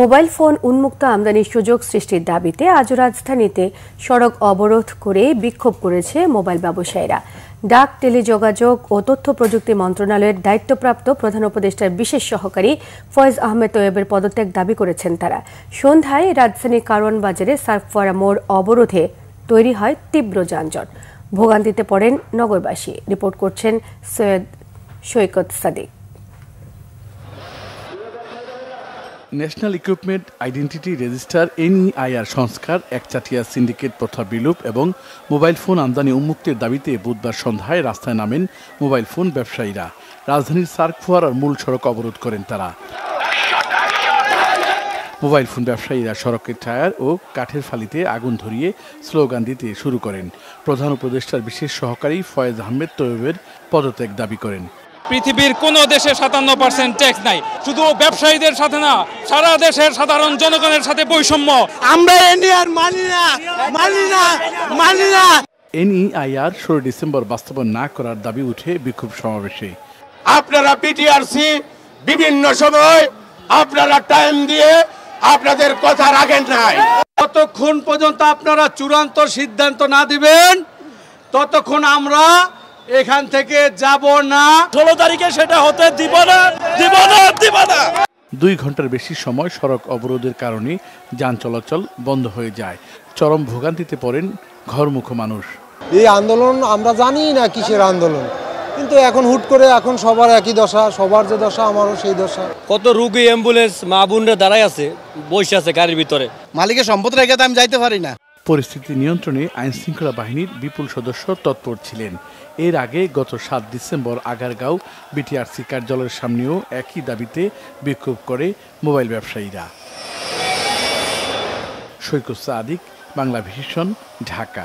Mobile phone উন্মুক্ত আমদানির সুযোগ সৃষ্টির দাবিতে আজ রাজধানীতে সড়ক অবরোধ করে বিক্ষোভ করেছে মোবাইল ব্যবসায়ীরা। ডাক, টেলিযোগাযোগ ও তথ্য প্রযুক্তি মন্ত্রণালয়ের দায়িত্বপ্রাপ্ত প্রধান উপদেষ্টার বিশেষ সহকারী ফয়েজ আহমেদ তৈয়বের পদত্যাগ দাবি করেছেন তারা। সন্ধ্যায় রাজধানীর কারওয়ান বাজারে সার্ফওয়ারা মোড় অবরোধে তৈরি হয় তীব্র যানজট। ভোগান্তিতে পড়েন নগরবাসী। রিপোর্ট করছেন Syed Saikat Sadiq. National equipment identity register NEIR সংস্কার, একচাটিয়া সিন্ডিকেট প্রথা বিলোপ এবং মোবাইল ফোন আমদানি উন্মুক্তের দাবিতে বুধবার সন্ধ্যায় রাস্তায় নামেন মোবাইল ফোন ব্যবসায়ীরা। রাজধানীর সার্কফোয়ারার মূল সড়ক অবরোধ করেন তারা। মোবাইল ফোন ব্যবসায়ীরা সড়কের টায়ার ও কাঠের ফালিতে আগুন ধরিয়ে স্লোগান দিতে শুরু করেন। প্রধান উপদেষ্টার বিশেষ সহকারী ফয়েজ আহমেদ তৈয়বের পদত্যাগ দাবি করেন। পৃথিবীর কোনো দেশে 57% ট্যাক্স নাই, শুধু ব্যবসায়ীদের সাথে না, সারা দেশের সাধারণ জনগণের সাথে বৈষম্য। আমরা NEIR মানি না। NEIR 16 ডিসেম্বর বাস্তবায়ন না করার দাবি উঠে বিক্ষোভ সমাবেশে। আপনারা PTRC বিভিন্ন সময় আপনারা টাইম দিয়ে আপনাদের কথা রাখেন নাই। যতক্ষণ পর্যন্ত আপনারা চূড়ান্ত সিদ্ধান্ত না দিবেন ততক্ষণ আমরা এখান থেকে যাব না। 16 তারিখে সেটা হতে দিব না। 2 ঘন্টার বেশি সময় সড়ক অবরোধের কারণে যান চলাচল বন্ধ হয়ে যায়। চরম ভোগান্তিতে পড়েন ঘরমুখো মানুষ। এই আন্দোলন আমরা জানি না কিসের আন্দোলন, কিন্তু এখন হুট করে এখন সবার একই দশা, সবার যে দশা আমারও সেই দশা। কত রোগী অ্যাম্বুলেন্স মা বোনরা দাঁড়ায় আছে, বসে আছে গাড়ির ভিতরে। মালিকের সম্পদ রেখে আমি যাইতে পারি না। পরিস্থিতি নিয়ন্ত্রণে আইনশৃঙ্খলা বাহিনীর বিপুল সদস্য তৎপর ছিলেন। এর আগে গত 7 ডিসেম্বর আগারগাঁও BTRC কার্যালয়ের সামনেও একই দাবিতে বিক্ষোভ করে মোবাইল ব্যবসায়ীরা। সৈকত সাদিক, বাংলা ভিশন, ঢাকা।